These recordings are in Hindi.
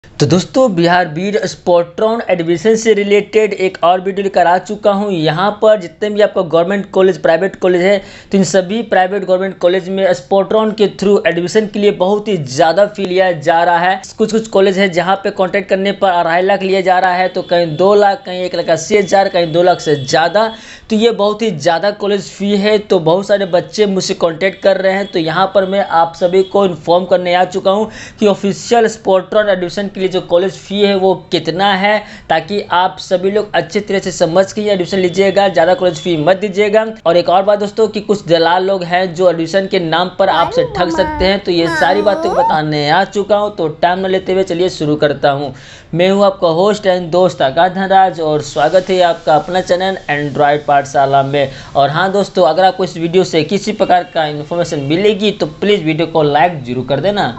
तो दोस्तों बिहार बीड स्पोर्ट्रॉन एडमिशन से रिलेटेड एक और वीडियो लेकर आ चुका हूं। यहां पर जितने भी आपका गवर्नमेंट कॉलेज प्राइवेट कॉलेज है तो इन सभी प्राइवेट गवर्नमेंट कॉलेज में स्पोर्ट्रॉन के थ्रू एडमिशन के लिए बहुत ही ज़्यादा फी लिया जा रहा है। कुछ कॉलेज है जहां पे कॉन्टैक्ट करने पर 2.5 लाख लिया जा रहा है, तो कहीं 2 लाख, कहीं 1,80,000, कहीं 2 लाख से ज़्यादा। तो ये बहुत ही ज़्यादा कॉलेज फ़ी है। तो बहुत सारे बच्चे मुझसे कॉन्टैक्ट कर रहे हैं, तो यहाँ पर मैं आप सभी को इन्फॉर्म करने आ चुका हूँ कि ऑफिशियल स्पोर्ट्रॉन एडमिशन के लिए जो कॉलेज फ़ी है वो कितना है, ताकि आप सभी लोग अच्छे तरह से समझ के एडमिशन लीजिएगा, ज़्यादा कॉलेज फ़ी मत दीजिएगा। और एक और बात दोस्तों कि कुछ दलाल लोग हैं जो एडमिशन के नाम पर आपसे ठग सकते हैं, तो ये सारी बातें बताने आ चुका हूँ। तो टाइम न लेते हुए चलिए शुरू करता हूँ। मैं हूँ आपका होस्ट एंड दोस्त आकाश धनराज और स्वागत है आपका अपना चैनल एंड्रॉयड पाठशाला में। और हाँ दोस्तों, अगर आपको इस वीडियो से किसी प्रकार का इन्फॉर्मेशन मिलेगी तो प्लीज़ वीडियो को लाइक जरूर कर देना।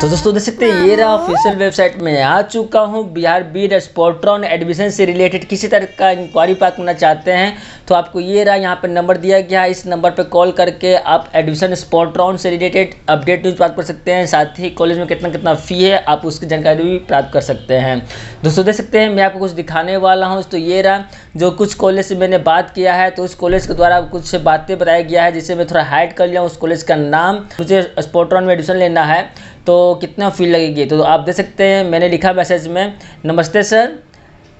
तो दोस्तों देख सकते हैं ये रहा ऑफिशियल वेबसाइट में आ चुका हूँ। बिहार बीड स्पोर्ट्रॉन एडमिशन से रिलेटेड किसी तरह का इंक्वायरी पास करना चाहते हैं तो आपको ये रहा यहाँ पे नंबर दिया गया है। इस नंबर पे कॉल करके आप एडमिशन स्पोर्ट्रॉन से रिलेटेड अपडेट न्यूज़ प्राप्त कर सकते हैं। साथ ही कॉलेज में कितना कितना फ़ी है आप उसकी जानकारी भी प्राप्त कर सकते हैं। दोस्तों देख सकते हैं मैं आपको कुछ दिखाने वाला हूँ। तो ये रहा जो कुछ कॉलेज से मैंने बात किया है, तो उस कॉलेज के द्वारा कुछ बातें बताया गया है, जिसे मैं थोड़ा हाइड कर लिया उस कॉलेज का नाम। मुझे स्पोर्ट्रॉन में एडमिशन लेना है तो कितना फ़ी लगेगी, तो आप देख सकते हैं मैंने लिखा मैसेज में, नमस्ते सर,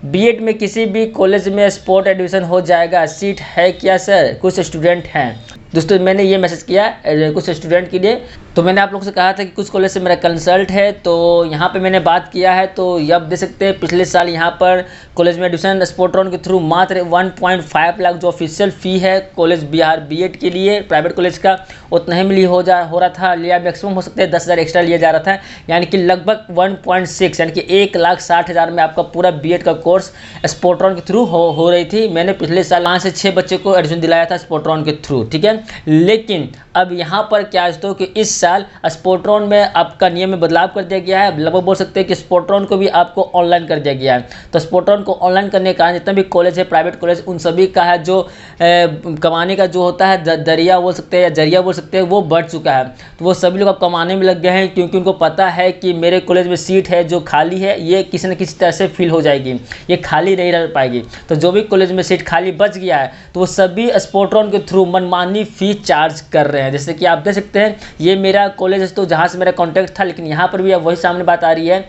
बीएड में किसी भी कॉलेज में स्पोर्ट एडमिशन हो जाएगा, सीट है क्या सर, कुछ स्टूडेंट हैं। दोस्तों मैंने ये मैसेज किया कुछ स्टूडेंट के लिए। तो मैंने आप लोगों से कहा था कि कुछ कॉलेज से मेरा कंसल्ट है, तो यहाँ पे मैंने बात किया है। तो ये आप देख सकते हैं पिछले साल यहाँ पर कॉलेज में एडमिशन स्पोर्ट्रॉन के थ्रू मात्र 1.5 लाख जो ऑफिशियल फ़ी है कॉलेज बिहार बीएड के लिए प्राइवेट कॉलेज का, उतना ही मिली हो रहा था, लिया मैक्सिमम हो सकते हैं 10,000 एक्स्ट्रा लिया जा रहा था, यानी कि लगभग 1.6 यानी कि 1,60,000 में आपका पूरा बीएड का कोर्स स्पोर्ट्रॉन के थ्रू हो रही थी। मैंने पिछले साल 5 से 6 बच्चे को एडमिशन दिलाया था स्पोर्ट्रॉन के थ्रू, ठीक है। लेकिन अब यहाँ पर क्या है तो कि इस साल स्पोर्ट्रॉन में आपका नियम में बदलाव कर दिया गया है। लगभग बोल सकते हैं कि स्पोर्ट्रॉन को भी आपको ऑनलाइन कर दिया गया है। तो स्पोर्ट्रॉन को ऑनलाइन करने के कारण जितने भी कॉलेज है प्राइवेट कॉलेज, उन सभी का है जो कमाने का जो होता है दरिया बोल सकते हैं या जरिया बोल सकते हैं, वो बढ़ चुका है। तो वो सभी लोग अब कमाने में लग गए हैं, क्योंकि उनको पता है कि मेरे कॉलेज में सीट है जो खाली है, ये किसी न किसी तरह से फिल हो जाएगी, ये खाली नहीं रह पाएगी। तो जो भी कॉलेज में सीट खाली बच गया है तो वो सभी स्पोर्ट्रॉन के थ्रू मनमानी फ़ी चार्ज कर रहे हैं। जैसे कि आप देख सकते हैं ये मेरा कॉलेज है तो जहाँ से मेरा कॉन्टैक्ट था, लेकिन यहाँ पर भी अब वही सामने बात आ रही है,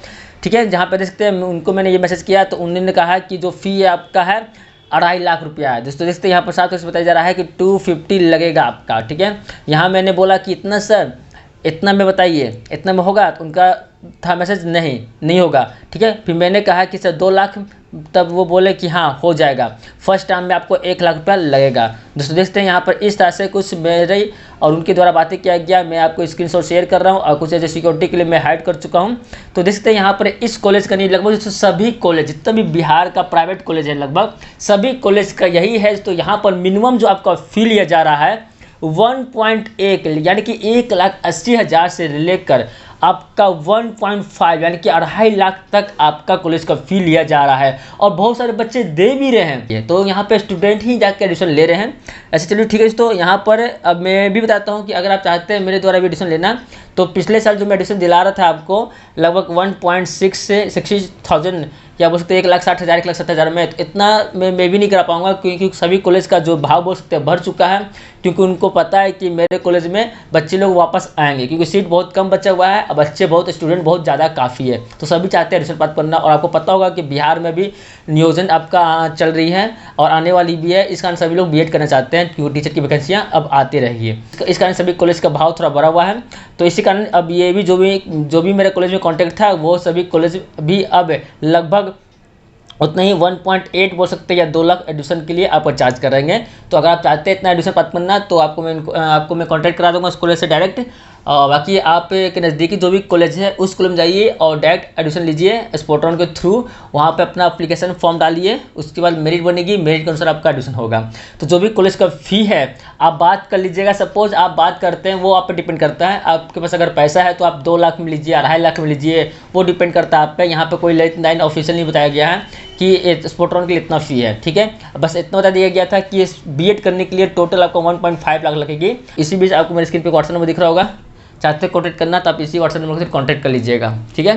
ठीक है। जहाँ पर देख सकते हैं उनको मैंने ये मैसेज किया तो उन्होंने कहा कि जो फ़ी है आपका है 2.5 लाख रुपया है। दोस्तों देखते हैं यहाँ पर साथ से बताया जा रहा है कि 250 लगेगा आपका, ठीक है। यहाँ मैंने बोला कि इतना सर, इतना में बताइए, इतना में होगा, तो उनका था मैसेज नहीं होगा, ठीक है। फिर मैंने कहा कि सर 2 लाख, तब वो बोले कि हाँ हो जाएगा, फर्स्ट टाइम में आपको 1 लाख रुपया लगेगा। दोस्तों देखते हैं यहाँ पर इस तरह से कुछ मेरे और उनके द्वारा बातें किया गया। मैं आपको स्क्रीनशॉट शेयर कर रहा हूँ और कुछ ऐसे सिक्योरिटी के लिए मैं हाइड कर चुका हूँ। तो देखते हैं यहाँ पर इस कॉलेज का नहीं, लगभग सभी कॉलेज जितना भी बिहार का प्राइवेट कॉलेज है लगभग सभी कॉलेज का यही है। तो यहाँ पर मिनिमम जो आपका फी लिया जा रहा है 1.1 यानी कि 1,80,000 से लेकर आपका 1.5 यानी कि 2.5 लाख तक आपका कॉलेज का फ़ी लिया जा रहा है, और बहुत सारे बच्चे दे भी रहे हैं। तो यहाँ पे स्टूडेंट ही जाकर एडमिशन ले रहे हैं। ऐसे चलिए ठीक है। तो यहाँ पर अब मैं भी बताता हूँ कि अगर आप चाहते हैं मेरे द्वारा भी एडमिशन लेना, तो पिछले साल जो मैं एडमिशन दिला रहा था आपको लगभग 1.6 से 60,000 या बोल सकते हैं 1,60,000 1,70,000 में, तो इतना मैं भी नहीं करा पाऊंगा, क्योंकि सभी कॉलेज का जो भाव बोल सकते हैं बढ़ चुका है। क्योंकि उनको पता है कि मेरे कॉलेज में बच्चे लोग वापस आएंगे, क्योंकि सीट बहुत कम बचा हुआ है, अब बच्चे बहुत, स्टूडेंट बहुत ज़्यादा काफ़ी है। तो सभी चाहते हैं एडमिशन प्राप्त करना। और आपको पता होगा कि बिहार में भी नियोजन आपका चल रही है और आने वाली भी है। इस कारण सभी लोग बीएड करना चाहते हैं, क्योंकि टीचर की वैकेंसियाँ अब आती रही है। इस कारण सभी कॉलेज का भाव थोड़ा बढ़ा हुआ है। तो इसी कारण अब ये भी जो भी मेरे कॉलेज में कॉन्टैक्ट था, वो सभी कॉलेज भी अब लगभग उतना ही 1.8 बोल सकते हैं या 2 लाख एडमिशन के लिए आपको चार्ज करेंगे। तो अगर आप चाहते हैं इतना एडमिशन प्राप्त करना, तो आपको मैं कॉन्टैक्ट करा दूंगा उस कॉलेज से डायरेक्ट। और बाकी आप के नज़दीकी जो भी कॉलेज है उस कॉलेज में जाइए और डायरेक्ट एडमिशन लीजिए स्पोर्ट्रॉन के थ्रू। वहाँ पे अपना एप्लीकेशन फॉर्म डालिए, उसके बाद मेरिट बनेगी, मेरिट के अनुसार आपका एडमिशन होगा। तो जो भी कॉलेज का फ़ी है आप बात कर लीजिएगा। सपोज आप बात करते हैं, वो आप पे डिपेंड करता है। आपके पास अगर पैसा है तो आप 2 लाख में लीजिए, 2.5 लाख में लीजिए, वो डिपेंड करता है आप पे। यहाँ पे कोई लाइन ऑफिशियल नहीं बताया गया है कि स्पोर्ट्रॉन के लिए इतना फ़ी है, ठीक है। बस इतना बता दिया गया था कि बीएड करने के लिए टोटल आपको 1.5 लाख लगेगी। इसी बीच आपको मेरे स्क्रीन पे व्हाट्सएप नंबर दिख रहा होगा, चाहते कॉन्टैक्ट करना तो आप इसी व्हाट्सएप नंबर से कॉन्टैक्ट कर लीजिएगा, ठीक है।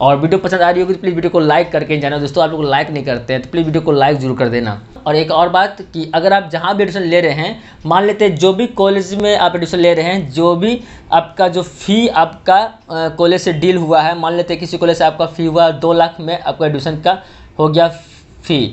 और वीडियो पसंद आ रही होगी तो प्लीज़ वीडियो को लाइक करके जाना दोस्तों, आप लोग लाइक नहीं करते हैं तो प्लीज़ वीडियो को लाइक जरूर कर देना। और एक और बात कि अगर आप जहाँ भी एडमिशन ले रहे हैं, मान लेते हैं जो भी कॉलेज में आप एडमिशन ले रहे हैं, जो भी आपका जो फ़ी आपका कॉलेज से डील हुआ है, मान लेते हैं किसी कॉलेज से आपका फ़ी हुआ 2 लाख में, आपका एडमिशन का हो गया फ़ी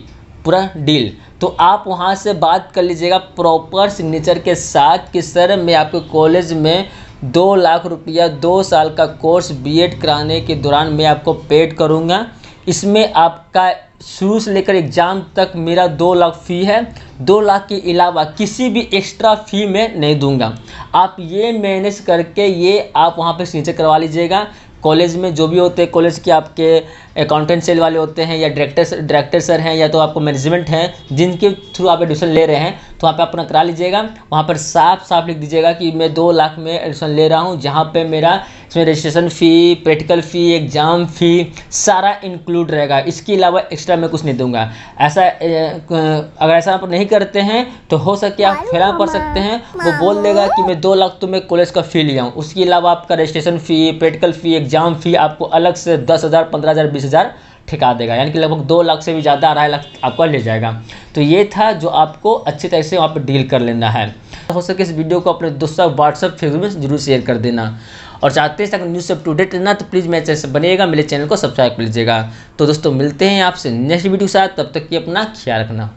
पूरा डील, तो आप वहाँ से बात कर लीजिएगा प्रॉपर सिग्नेचर के साथ कि सर मैं आपके कॉलेज में 2 लाख रुपया 2 साल का कोर्स बीएड कराने के दौरान मैं आपको पेड करूँगा। इसमें आपका शुरू से लेकर एग्ज़ाम तक मेरा 2 लाख फ़ी है, 2 लाख के अलावा किसी भी एक्स्ट्रा फ़ी मैं नहीं दूंगा। आप ये मैनेज करके ये आप वहाँ पे सिग्नेचर करवा लीजिएगा। कॉलेज में जो भी होते हैं, कॉलेज के आपके अकाउंटेंट सेल वाले होते हैं या डायरेक्टर सर हैं या तो आपको मैनेजमेंट हैं जिनके थ्रू आप एडमिशन ले रहे हैं, तो वहाँ पे अपना करा लीजिएगा। वहाँ पर साफ साफ लिख दीजिएगा कि मैं 2 लाख में एडमिशन ले रहा हूँ, जहाँ पे मेरा इसमें रजिस्ट्रेशन फ़ी, प्रैक्टिकल फ़ी, एग्ज़ाम फ़ी सारा इंक्लूड रहेगा, इसके अलावा एक्स्ट्रा मैं कुछ नहीं दूंगा। ऐसा अगर ऐसा आप नहीं करते हैं तो हो सके आप फेरा पड़ सकते हैं। वो बोल देगा कि मैं 2 लाख तो मैं कॉलेज का फ़ी लिया हूँ, उसके अलावा आपका रजिस्ट्रेशन फ़ी, प्रैक्टिकल फ़ी, एग्ज़ाम फ़ी आपको अलग से 10,000, 15,000, 20,000 ठिका देगा, यानी कि लगभग 2 लाख से भी ज़्यादा, 2.5 लाख आपका ले जाएगा। तो ये था जो आपको अच्छी तरह से वहाँ पर डील कर लेना है। हो सके इस वीडियो को अपने दोस्तों व्हाट्सएप फेसबुक में जरूर शेयर कर देना। और चाहते हैं अगर न्यूज़ से अप टू डेट रहना तो प्लीज़ मेरे चैनल से बनिएगा, मेरे चैनल को सब्सक्राइब कर लीजिएगा। तो दोस्तों मिलते हैं आपसे नेक्स्ट वीडियो के साथ, तब तक कि अपना ख्याल रखना।